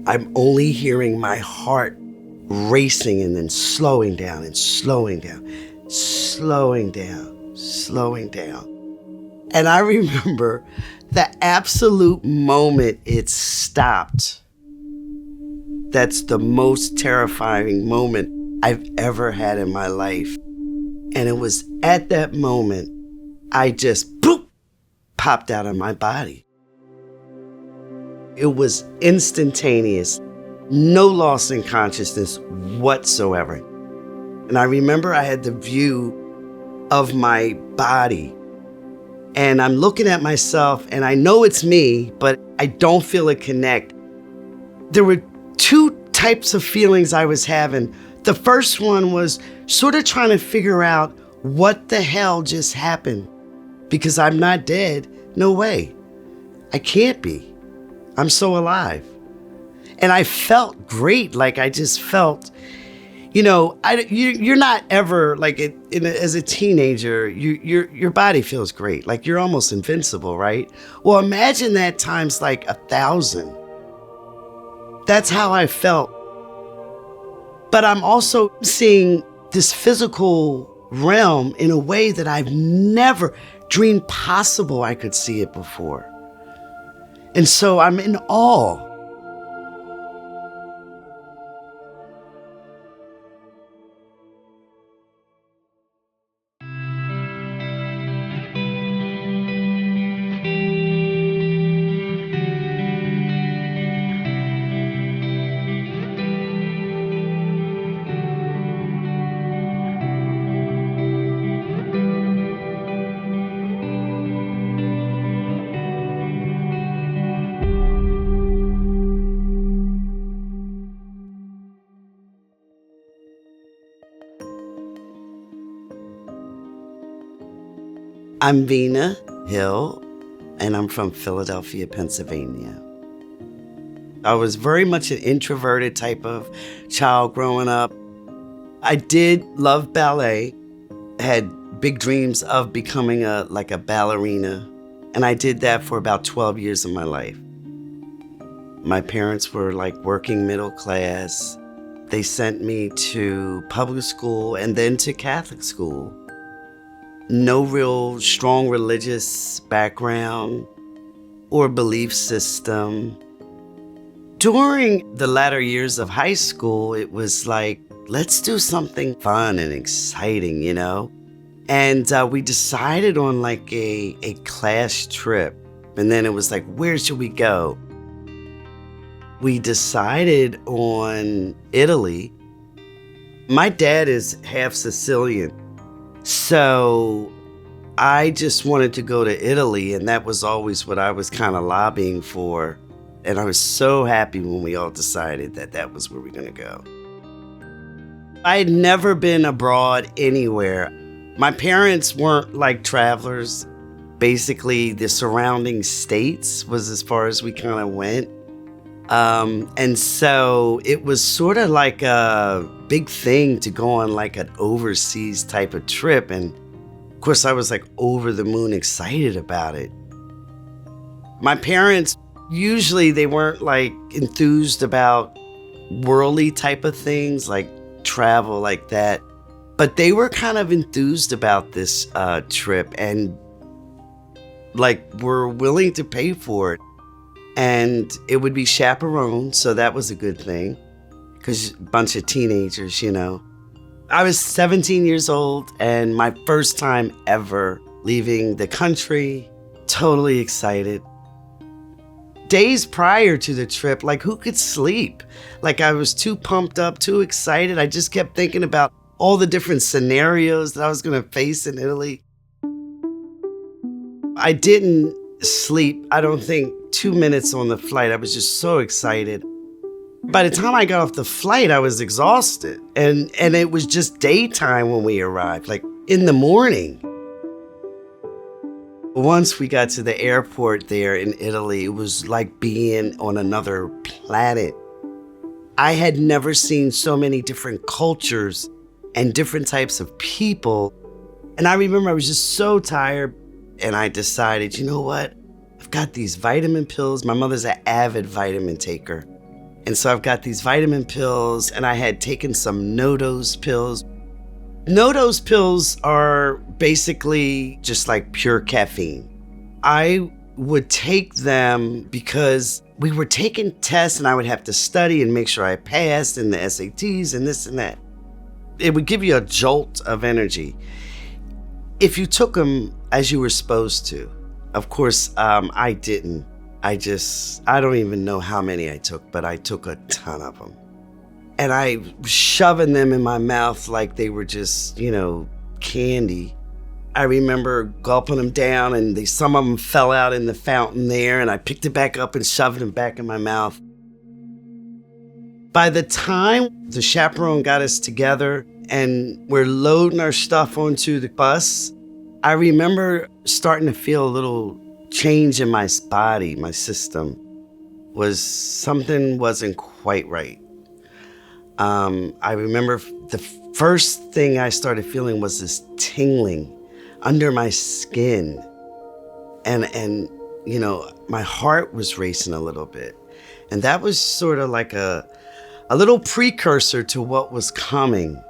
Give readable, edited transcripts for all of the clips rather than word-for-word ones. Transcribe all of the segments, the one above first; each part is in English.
I'm only hearing my heart racing and then slowing down and slowing down, slowing down, slowing down. And I remember the absolute moment it stopped. That's the most terrifying moment I've ever had in my life. And it was at that moment, I just boop, popped out of my body. It was instantaneous, no loss in consciousness whatsoever. And I remember I had the view of my body. And I'm looking at myself, and I know it's me, but I don't feel it connect. There were two types of feelings I was having. The first one was sort of trying to figure out what the hell just happened. Because I'm not dead. No way. I can't be. I'm so alive. And I felt great. Like I just felt, you're not ever like as a teenager, your body feels great. Like you're almost invincible, right? Well, imagine that times like 1,000. That's how I felt. But I'm also seeing this physical realm in a way that I've never dreamed possible I could see it before. And so I'm in awe. I'm Venia Hill, and I'm from Philadelphia, Pennsylvania. I was very much an introverted type of child growing up. I did love ballet, had big dreams of becoming a ballerina, and I did that for about 12 years of my life. My parents were like working middle class. They sent me to public school and then to Catholic school. No real strong religious background or belief system. During the latter years of high school, it was like, let's do something fun and exciting, And we decided on like a class trip. And then it was like, where should we go? We decided on Italy. My dad is half Sicilian. So I just wanted to go to Italy, and that was always what I was kind of lobbying for. And I was so happy when we all decided that that was where we were going to go. I had never been abroad anywhere. My parents weren't like travelers. Basically, the surrounding states was as far as we kind of went. And so it was sort of like a big thing to go on like an overseas type of trip. And of course, I was like over the moon excited about it. My parents, usually they weren't like enthused about worldly type of things like travel like that. But they were kind of enthused about this trip and like were willing to pay for it. And it would be chaperoned, so that was a good thing, because a bunch of teenagers, I was 17 years old, and my first time ever leaving the country, totally excited. Days prior to the trip, like who could sleep? Like I was too pumped up, too excited. I just kept thinking about all the different scenarios that I was going to face in Italy. I didn't sleep, I don't think, 2 minutes on the flight. I was just so excited. By the time I got off the flight, I was exhausted. And it was just daytime when we arrived, like in the morning. Once we got to the airport there in Italy, it was like being on another planet. I had never seen so many different cultures and different types of people. And I remember I was just so tired, and I decided, you know what? I've got these vitamin pills. My mother's an avid vitamin taker. And so I've got these vitamin pills, and I had taken some no-dose pills. No-dose pills are basically just like pure caffeine. I would take them because we were taking tests and I would have to study and make sure I passed in the SATs and this and that. It would give you a jolt of energy if you took them as you were supposed to. Of course, I didn't. I don't even know how many I took, but I took a ton of them. And I was shoving them in my mouth like they were just, candy. I remember gulping them down, and some of them fell out in the fountain there, and I picked it back up and shoved them back in my mouth. By the time the chaperone got us together and we're loading our stuff onto the bus, I remember starting to feel a little change in my body. My system something wasn't quite right. I remember the first thing I started feeling was this tingling under my skin. And my heart was racing a little bit. And that was sort of like a little precursor to what was coming.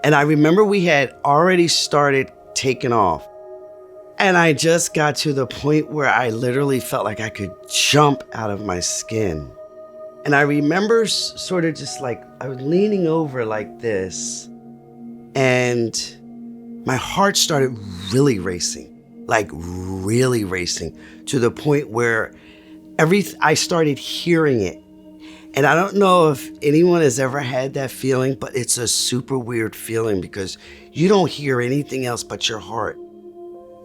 And I remember we had already started taking off. And I just got to the point where I literally felt like I could jump out of my skin. And I remember sort of just like I was leaning over like this, and my heart started really racing to the point where I started hearing it. And I don't know if anyone has ever had that feeling, but it's a super weird feeling because you don't hear anything else but your heart.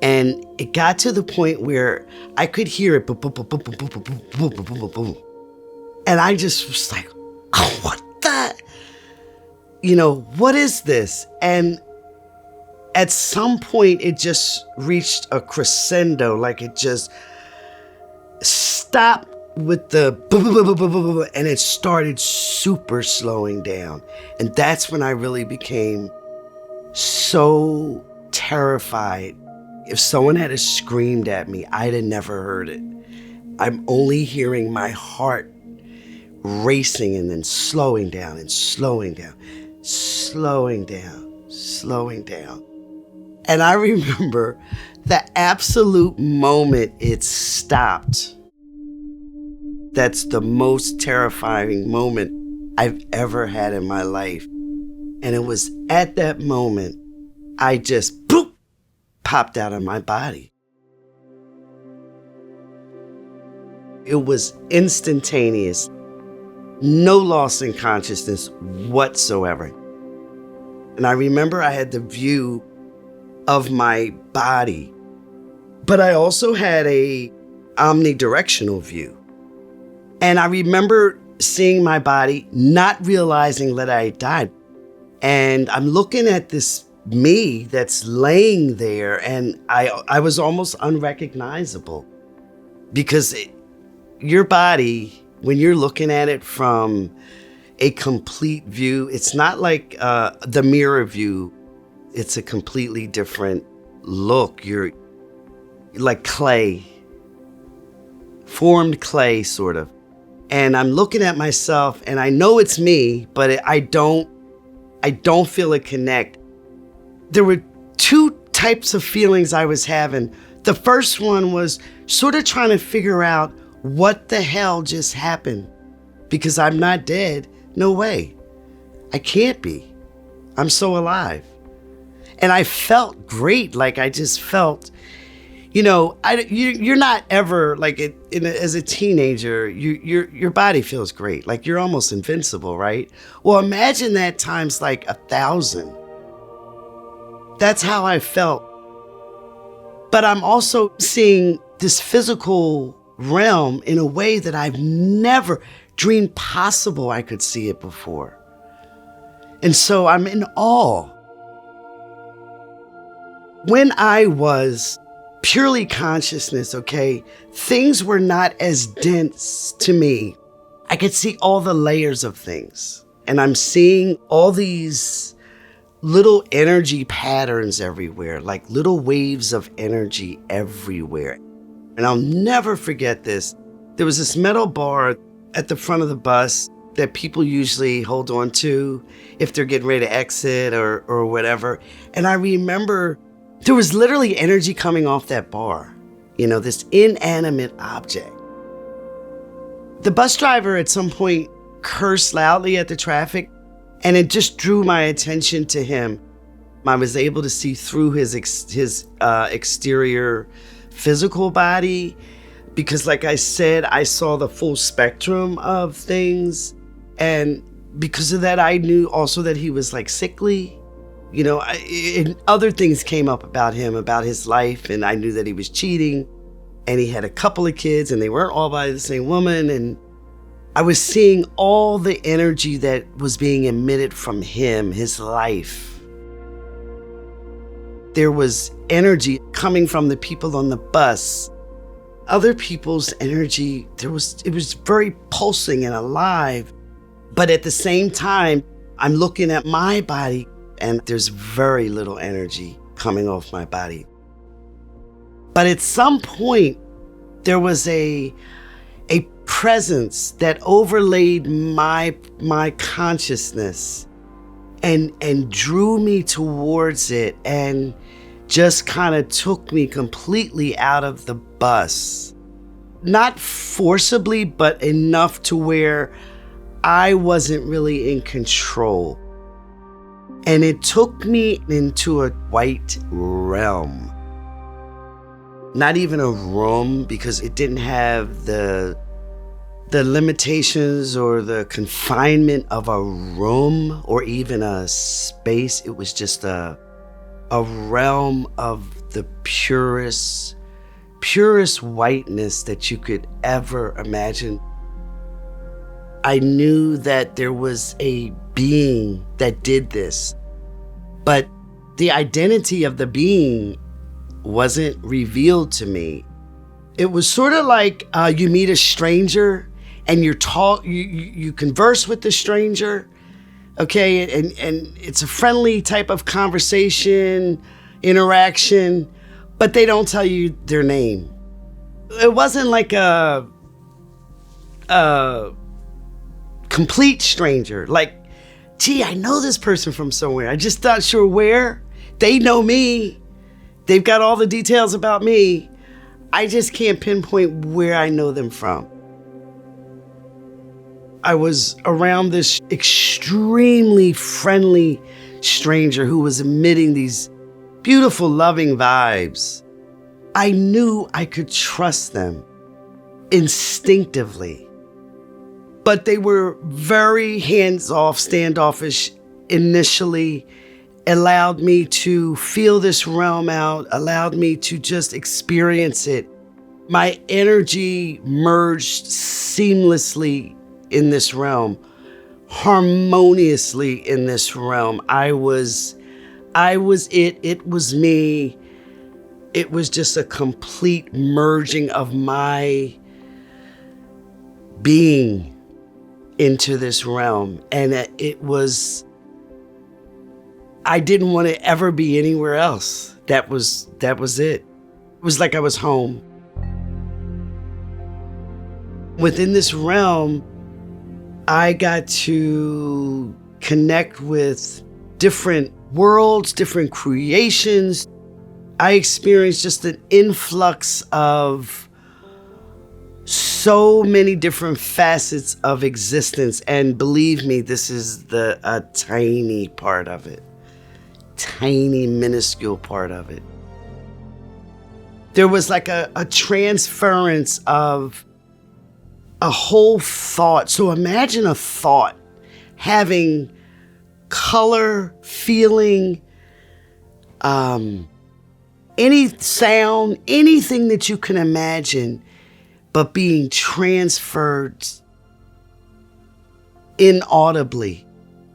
And it got to the point where I could hear it, boom, boom, boom, boom, boom, boom, boom, boom, boom, boom, boom, boom. And I just was like, oh, what the? What is this? And at some point, it just reached a crescendo, like it just stopped with the boom, boom, boom, boom, boom, boom, and it started super slowing down. And that's when I really became so terrified. If someone had screamed at me, I'd have never heard it. I'm only hearing my heart racing and then slowing down and slowing down, slowing down, slowing down. And I remember the absolute moment it stopped. That's the most terrifying moment I've ever had in my life. And it was at that moment I just boop, popped out of my body. It was instantaneous. No loss in consciousness whatsoever. And I remember I had the view of my body, but I also had a omnidirectional view. And I remember seeing my body, not realizing that I had died. And I'm looking at this me that's laying there, and I was almost unrecognizable because your body, when you're looking at it from a complete view, it's not like the mirror view. It's a completely different look. You're like clay, formed clay, sort of. And I'm looking at myself, and I know it's me, but I don't feel it connect. There were two types of feelings I was having. The first one was sort of trying to figure out what the hell just happened, because I'm not dead. No way. I can't be. I'm so alive. And I felt great. Like I just felt, you're not ever like as a teenager, your body feels great. Like you're almost invincible, right? Well, imagine that times like 1,000. That's how I felt. But I'm also seeing this physical realm in a way that I've never dreamed possible I could see it before. And so I'm in awe. When I was purely consciousness, okay, things were not as dense to me. I could see all the layers of things. And I'm seeing all these little energy patterns everywhere, like little waves of energy everywhere. And I'll never forget this. There was this metal bar, at the front of the bus that people usually hold on to if they're getting ready to exit or whatever. And I remember there was literally energy coming off that bar, this inanimate object. The bus driver at some point cursed loudly at the traffic, and it just drew my attention to him. I was able to see through his exterior physical body because, like I said, I saw the full spectrum of things. And because of that, I knew also that he was like sickly. And other things came up about him, about his life, and I knew that he was cheating, and he had a couple of kids, and they weren't all by the same woman. And I was seeing all the energy that was being emitted from him, his life. There was energy coming from the people on the bus. Other people's energy, it was very pulsing and alive. But at the same time, I'm looking at my body and there's very little energy coming off my body. But at some point, there was a presence that overlaid my consciousness and drew me towards it and just kind of took me completely out of the bus. Not forcibly, but enough to where I wasn't really in control. And it took me into a white realm. Not even a room, because it didn't have the limitations or the confinement of a room or even a space. It was just a realm of the purest whiteness that you could ever imagine. I knew that there was a being that did this, but the identity of the being wasn't revealed to me. It was sort of like you meet a stranger and you converse with the stranger, okay, and it's a friendly type of conversation, interaction, but they don't tell you their name. It wasn't like a complete stranger, like, gee, I know this person from somewhere. I just not sure where. They know me. They've got all the details about me. I just can't pinpoint where I know them from. I was around this extremely friendly stranger who was emitting these beautiful, loving vibes. I knew I could trust them instinctively. But they were very hands-off, standoffish initially, allowed me to feel this realm out, allowed me to just experience it. My energy merged seamlessly in this realm, harmoniously in this realm. I was it was me. It was just a complete merging of my being into this realm. And I didn't want to ever be anywhere else. That was it. It was like I was home. Within this realm, I got to connect with different worlds, different creations. I experienced just an influx of so many different facets of existence. And believe me, this is a tiny part of it. Tiny, minuscule part of it. There was like a transference of a whole thought. So imagine a thought having color, feeling, any sound, anything that you can imagine, but being transferred inaudibly.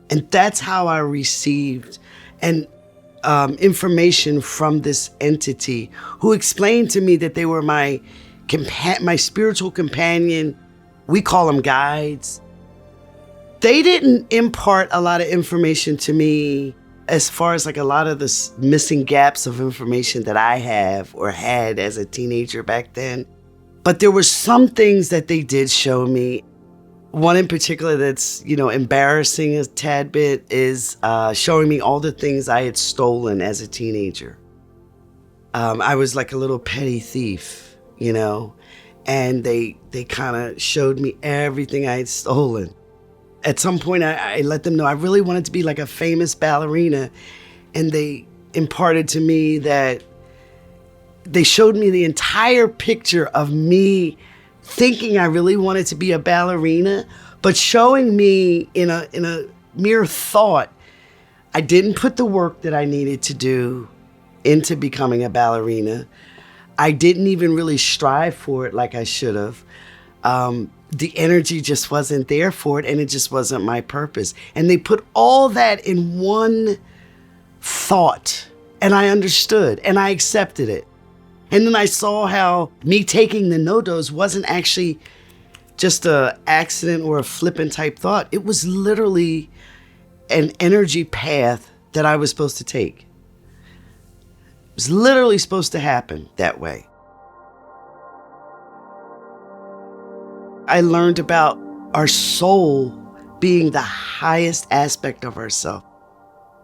And that's how I received information from this entity who explained to me that they were my spiritual companion. We call them guides. They didn't impart a lot of information to me as far as like a lot of the missing gaps of information that I have or had as a teenager back then. But there were some things that they did show me. One in particular that's, embarrassing a tad bit is showing me all the things I had stolen as a teenager. I was like a little petty thief, and they kind of showed me everything I had stolen. At some point, I let them know I really wanted to be like a famous ballerina, and they imparted to me that they showed me the entire picture of me thinking I really wanted to be a ballerina, but showing me in a mere thought, I didn't put the work that I needed to do into becoming a ballerina. I didn't even really strive for it like I should have. The energy just wasn't there for it, and it just wasn't my purpose. And they put all that in one thought, and I understood, and I accepted it. And then I saw how me taking the no-dos wasn't actually just an accident or a flippant type thought. It was literally an energy path that I was supposed to take. It was literally supposed to happen that way. I learned about our soul being the highest aspect of ourselves.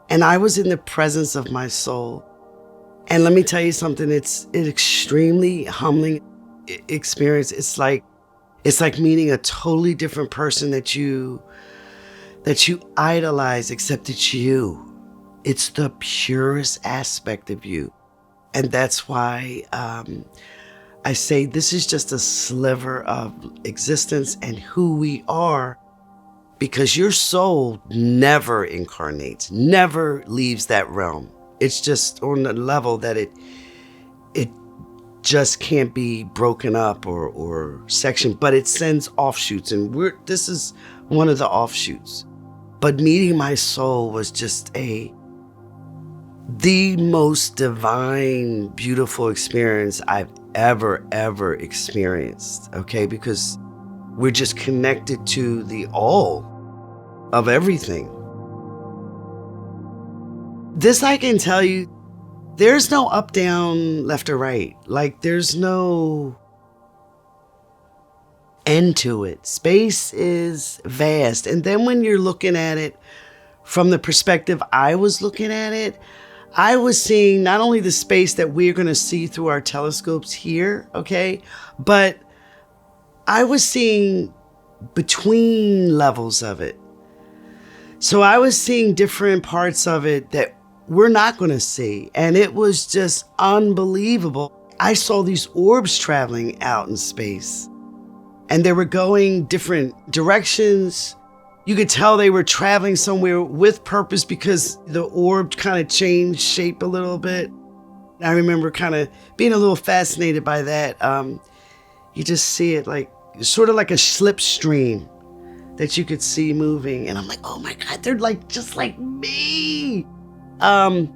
And I was in the presence of my soul. And let me tell you something, it's an extremely humbling experience. It's like meeting a totally different person that you idolize, except it's you. It's the purest aspect of you. And that's why I say this is just a sliver of existence and who we are, because your soul never incarnates, never leaves that realm. It's just on the level that it just can't be broken up or sectioned, but it sends offshoots, and this is one of the offshoots. But meeting my soul was just the most divine, beautiful experience I've ever experienced, okay? Because we're just connected to the all of everything. This I can tell you, there's no up, down, left or right. Like, there's no end to it. Space is vast. And then when you're looking at it from the perspective I was looking at it, I was seeing not only the space that we're going to see through our telescopes here, okay, but I was seeing between levels of it. So I was seeing different parts of it that we're not going to see. And it was just unbelievable. I saw these orbs traveling out in space, and they were going different directions. You could tell they were traveling somewhere with purpose because the orb kind of changed shape a little bit. I remember kind of being a little fascinated by that. You just see it like sort of like a slipstream that you could see moving. And I'm like, oh my God, they're like just like me. And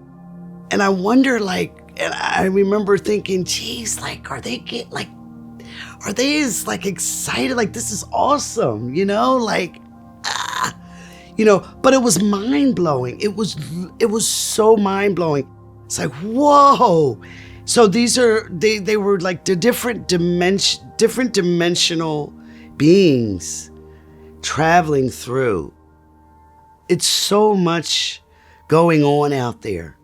I wonder, and I remember thinking, geez, are they as excited? Like, this is awesome, but it was mind blowing. It was so mind blowing. It's like, whoa. So they were like the different dimensional beings traveling through. It's so much going on out there.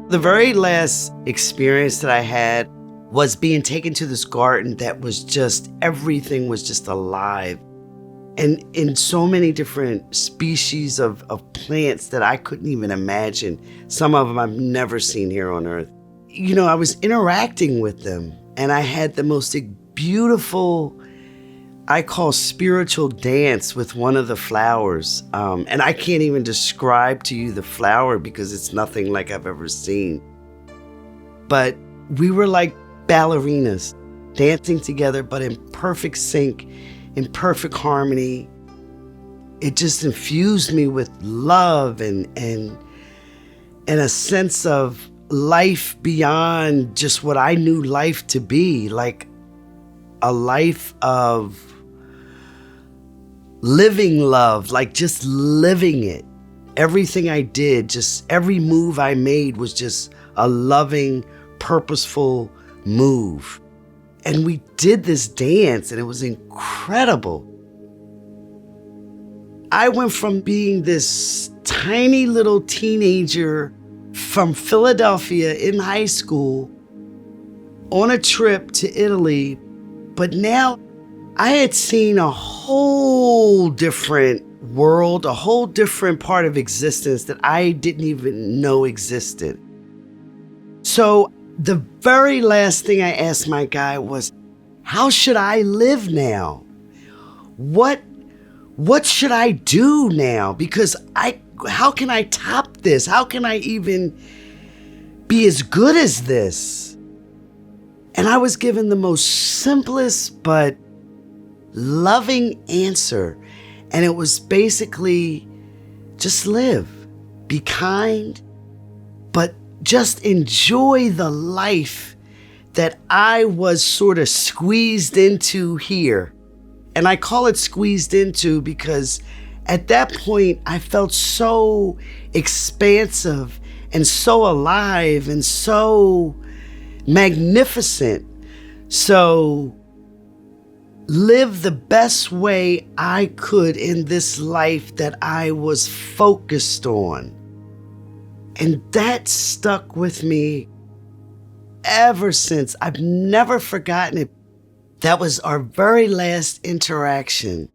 The very last experience that I had was being taken to this garden that was just, everything was just alive. And in so many different species of plants that I couldn't even imagine. Some of them I've never seen here on Earth. I was interacting with them, and I had the most beautiful, I call spiritual dance with one of the flowers. And I can't even describe to you the flower because it's nothing like I've ever seen. But we were like ballerinas dancing together, but in perfect sync, in perfect harmony. It just infused me with love and a sense of life beyond just what I knew life to be, like a life of living love, like just living it. Everything I did, just every move I made was just a loving, purposeful move. And we did this dance, and it was incredible. I went from being this tiny little teenager from Philadelphia in high school on a trip to Italy, but now I had seen a whole different world, a whole different part of existence that I didn't even know existed. So the very last thing I asked my guy was, how should I live now? What should I do now? Because how can I top this? How can I even be as good as this? And I was given the most simplest but loving answer. And it was basically, just live, be kind, but just enjoy the life that I was sort of squeezed into here. And I call it squeezed into because at that point, I felt so expansive and so alive and so magnificent. So live the best way I could in this life that I was focused on. And that stuck with me ever since. I've never forgotten it. That was our very last interaction.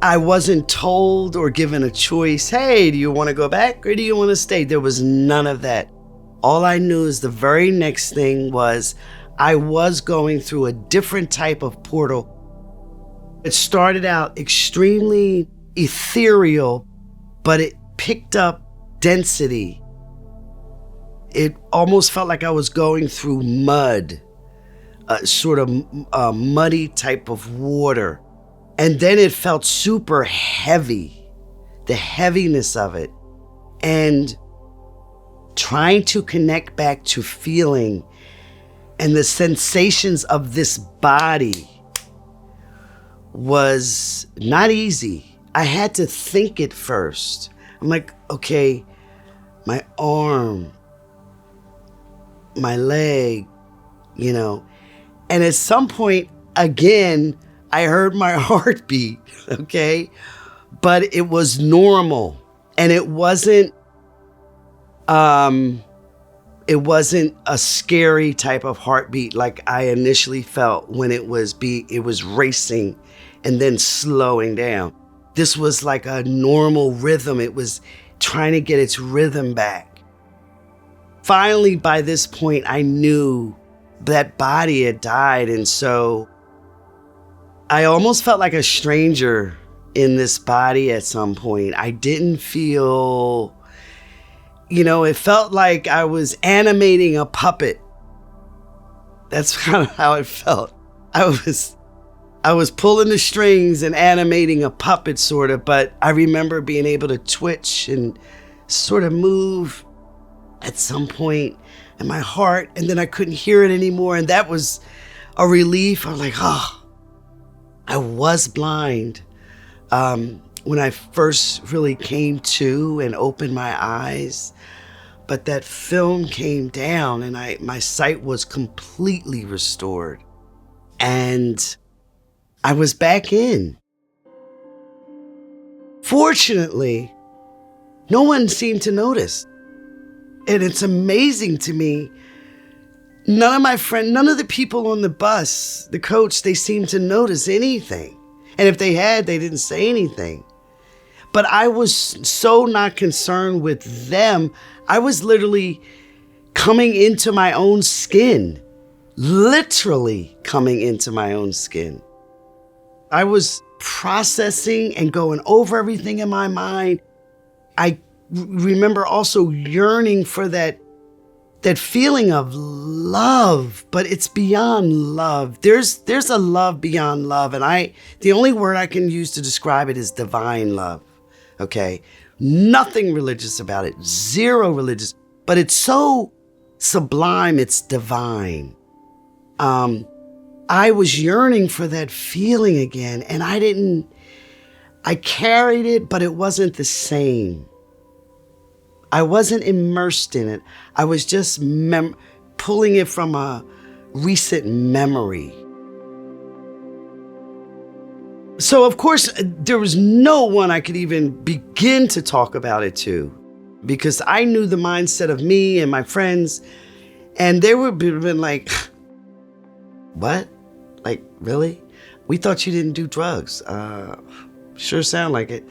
I wasn't told or given a choice, hey, do you want to go back or do you want to stay? There was none of that. All I knew is the very next thing was I was going through a different type of portal. It started out extremely ethereal, but it picked up density. It almost felt like I was going through mud, a sort of muddy type of water. And then it felt super heavy, the heaviness of it. And trying to connect back to feeling and the sensations of this body was not easy. I had to think it first. I'm like, okay, my arm, my leg, and at some point, again, I heard my heartbeat, okay? But it was normal, and it wasn't a scary type of heartbeat like I initially felt when it was racing and then slowing down. This was like a normal rhythm. It was trying to get its rhythm back. Finally, by this point, I knew that body had died, and so I almost felt like a stranger in this body at some point. I didn't feel, it felt like I was animating a puppet. That's kind of how it felt. I was pulling the strings and animating a puppet sort of, but I remember being able to twitch and sort of move at some point in my heart, and then I couldn't hear it anymore, and that was a relief. I was like, I was blind when I first really came to and opened my eyes, but that film came down and my sight was completely restored, and I was back in. Fortunately, no one seemed to notice. And it's amazing to me. None of my friends, none of the people on the bus, the coach, they seemed to notice anything. And if they had, they didn't say anything. But I was so not concerned with them. I was literally coming into my own skin. Literally coming into my own skin. I was processing and going over everything in my mind. I remember also yearning for that feeling of love, but it's beyond love. There's a love beyond love, and the only word I can use to describe it is divine love. Okay, nothing religious about it, zero religious, but it's so sublime, it's divine. I was yearning for that feeling again, and I carried it, but it wasn't the same. I wasn't immersed in it. I was just pulling it from a recent memory. So, of course, there was no one I could even begin to talk about it to, because I knew the mindset of me and my friends, and they would have been like, what? Like, really? We thought you didn't do drugs. Sure sound like it.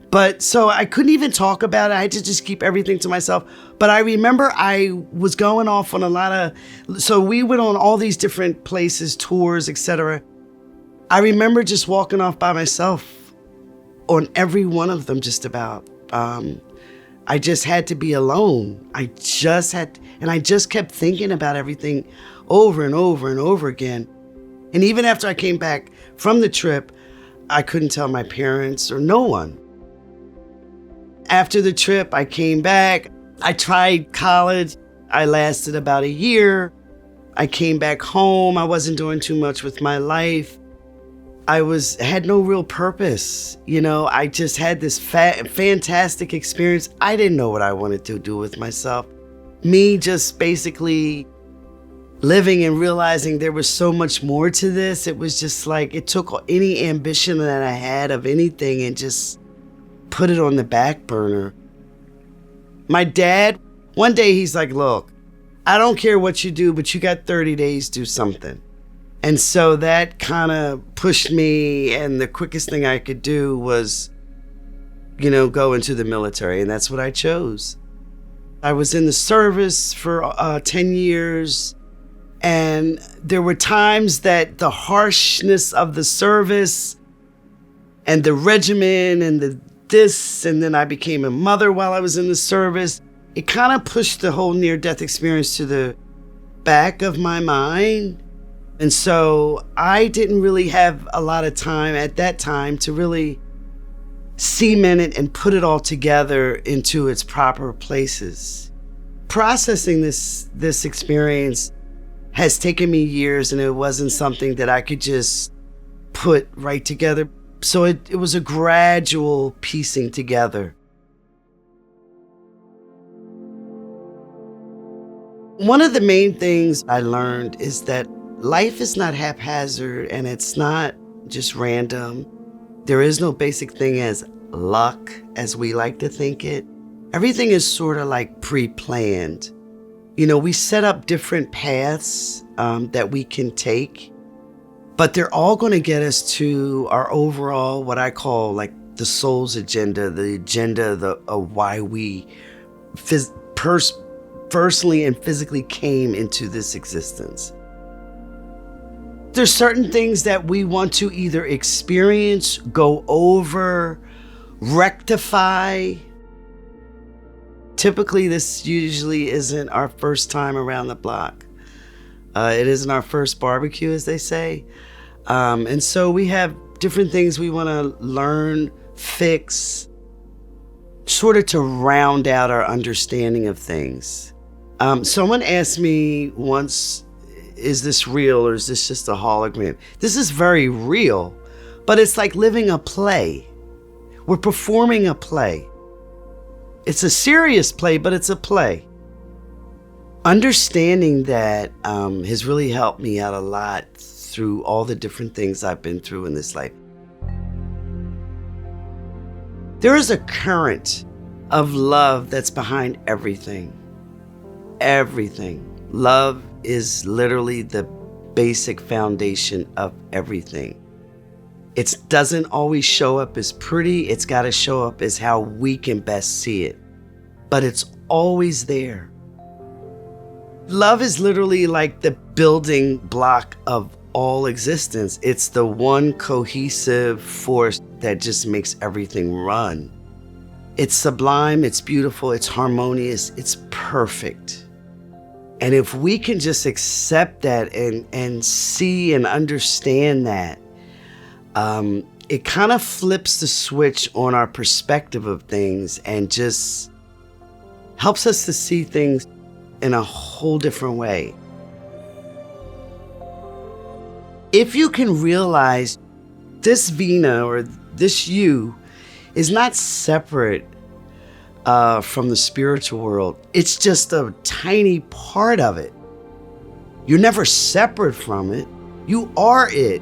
But so I couldn't even talk about it. I had to just keep everything to myself. But I remember I was going off on a lot of, so we went on all these different places, tours, etc. I remember just walking off by myself on every one of them, just about. I just had to be alone. I just kept thinking about everything over and over and over again. And even after I came back from the trip, I couldn't tell my parents or no one. After the trip, I came back. I tried college. I lasted about a year. I came back home. I wasn't doing too much with my life. I had no real purpose. I just had this fantastic experience. I didn't know what I wanted to do with myself. Me just basically living and realizing there was so much more to this. It was just like, it took any ambition that I had of anything and just put it on the back burner. My dad, one day he's like, look, I don't care what you do, but you got 30 days, do something. And so that kind of pushed me, and the quickest thing I could do was, go into the military, and that's what I chose. I was in the service for 10 years, and there were times that the harshness of the service and the regimen and and then I became a mother while I was in the service. It kind of pushed the whole near-death experience to the back of my mind. And so I didn't really have a lot of time at that time to really cement it and put it all together into its proper places. Processing this experience has taken me years, and it wasn't something that I could just put right together. So it was a gradual piecing together. One of the main things I learned is that life is not haphazard, and it's not just random. There is no basic thing as luck, as we like to think it. Everything is sort of like pre-planned. We set up different paths that we can take, but they're all going to get us to our overall, what I call like the soul's agenda, the agenda of why we personally and physically came into this existence. There's certain things that we want to either experience, go over, rectify. Typically, this usually isn't our first time around the block. It isn't our first barbecue, as they say. And so we have different things we want to learn, fix, sort of to round out our understanding of things. Someone asked me once, is this real or is this just a hologram? This is very real, but it's like living a play. We're performing a play. It's a serious play, but it's a play. Understanding that has really helped me out a lot through all the different things I've been through in this life. There is a current of love that's behind everything. Everything. Love is literally the basic foundation of everything. It doesn't always show up as pretty. It's got to show up as how we can best see it. But it's always there. Love is literally like the building block of all existence. It's the one cohesive force that just makes everything run. It's sublime, it's beautiful, it's harmonious, it's perfect. And if we can just accept that and see and understand that, it kind of flips the switch on our perspective of things and just helps us to see things in a whole different way. If you can realize this Vena or this you is not separate from the spiritual world. It's just a tiny part of it. You're never separate from it. You are it.